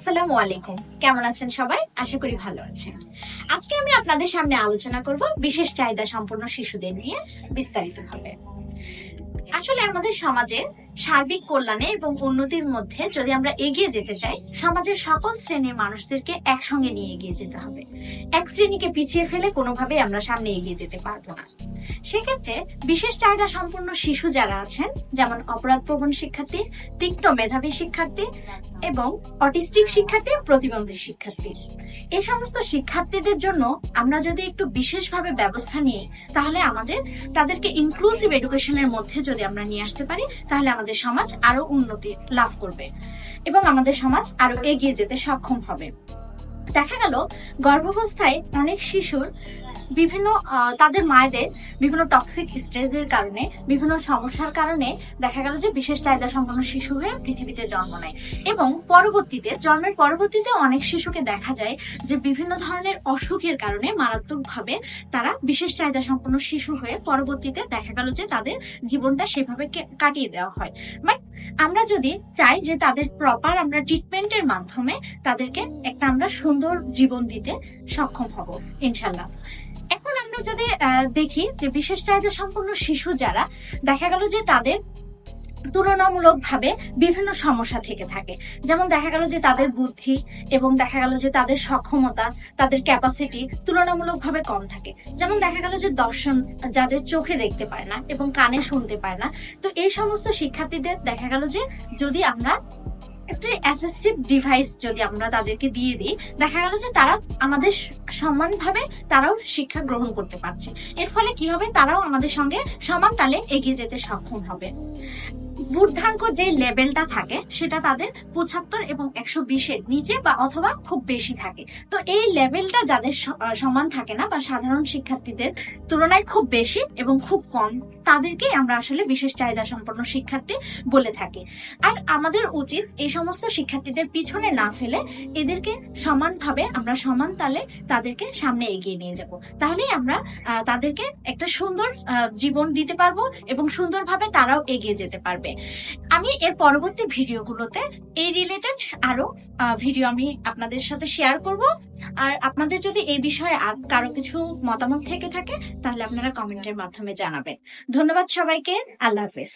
আসসালামু আলাইকুম। কেমন আছেন সবাই? আশা করি ভালো আছেন। আজকে আমি আপনাদের সামনে আলোচনা করব বিশেষ চাহিদা সম্পন্ন শিশুদের নিয়ে বিস্তারিতভাবে। আসলে আমাদের সমাজের সার্বিক কল্যাণে এবং উন্নতির মধ্যে যদি আমরা এগিয়ে যেতে চাই, সমাজের সকল শ্রেণীর মানুষদেরকে একসঙ্গে নিয়ে এগিয়ে যেতে হবে। এক শ্রেণীকে পিছিয়ে ফেলে কোনোভাবেই আমরা সামনে এগিয়ে যেতে পারবো না। সেক্ষেত্রে বিশেষ চাহিদা সম্পন্ন শিশু যারা আছেন, যেমন অপরাধপ্রবণ শিক্ষার্থী, তীক্ষ্ণ মেধাবী শিক্ষার্থী এবং অটিস্টিক শিক্ষার্থী, প্রতিবন্ধী শিক্ষার্থী, এই সমস্ত শিক্ষার্থীদের জন্য আমরা যদি একটু বিশেষভাবে ব্যবস্থা নিই, তাহলে তাদেরকে ইনক্লুসিভ এডুকেশনের মধ্যে যদি আমরা নিয়ে আসতে পারি, তাহলে আমাদের সমাজ আরো উন্নতি লাভ করবে এবং আমাদের সমাজ আরো এগিয়ে যেতে সক্ষম হবে। দেখা গেল গর্ভাবস্থায় অনেক শিশুর তাদের মায়েদের বিভিন্ন টক্সিক স্ট্রেসের কারণে, বিভিন্ন সমস্যার কারণে দেখা গেল যে বিশেষ চাহিদা সম্পন্ন শিশু হয়ে পৃথিবীতে জন্ম নেয় এবং জন্মের পরবর্তীতে অনেক শিশুকে দেখা যায় যে বিভিন্ন ধরনের অসুখের কারণে মারাত্মকভাবে তারা বিশেষ চাহিদা সম্পন্ন শিশু হয়ে পরবর্তীতে দেখা গেল যে তাদের জীবনটা সেভাবে কাটিয়ে দেওয়া হয়। বাট আমরা যদি চাই যে তাদের প্রপার আমরা ট্রিটমেন্টের মাধ্যমে তাদেরকে আমরা সুন্দর জীবন দিতে সক্ষম হব ইনশাল্লাহ। এখন আমরা যদি দেখি যে বিশেষ চাহিদা সম্পন্ন শিশু যারা, দেখা গেল যে তাদের তুলনামূলকভাবে বিভিন্ন সমস্যা থেকে থাকে। যেমন দেখা গেল যে তাদের বুদ্ধি এবং দেখা গেল যে তাদের সক্ষমতা, তাদের ক্যাপাসিটি তুলনামূলকভাবে কম থাকে। যেমন দেখা গেল যে দর্শন, যাদের চোখে দেখতে পায় না এবং কানে শুনতে পায় না, তো এই সমস্ত শিক্ষার্থীদের দেখা গেল যে যদি আমরা একটা অ্যাসিস্টিভ ডিভাইস যদি আমরা তাদেরকে দিয়ে দিই, দেখা গেল যে তারা আমাদের সমানভাবে তারাও শিক্ষা গ্রহণ করতে পারছে। এর ফলে কি হবে, তারাও আমাদের সঙ্গে সমান তালে এগিয়ে যেতে সক্ষম হবে। বুদ্ধাঙ্ক যে লেভেলটা থাকে সেটা তাদের 75 এবং 120-এর নিচে বা অথবা খুব বেশি থাকে। তো এই লেভেলটা যাদের সমান থাকে না বা সাধারণ শিক্ষার্থীদের তুলনায় খুব বেশি এবং খুব কম, তাদেরকে আমরা আসলে বিশেষ চাহিদা সম্পন্ন শিক্ষার্থী বলে থাকি। আর আমাদের উচিত এই সমস্ত শিক্ষার্থীদের পিছনে না ফেলে এদেরকে সমানভাবে আমরা সমান তালে তাদেরকে সামনে এগিয়ে নিয়ে যাব। তাহলেই আমরা তাদেরকে একটা সুন্দর জীবন দিতে পারবো এবং সুন্দরভাবে তারাও এগিয়ে যেতে পারবে। আমি এর পরবর্তী ভিডিওগুলোতে এই রিলেটেড আরো ভিডিও আমি আপনাদের সাথে শেয়ার করব। আর আপনাদের যদি এই বিষয়ে আর কারো কিছু মতামত থেকে থাকে, তাহলে আপনারা কমেন্টের মাধ্যমে জানাবেন। ধন্যবাদ সবাইকে। আল্লাহ হাফেজ।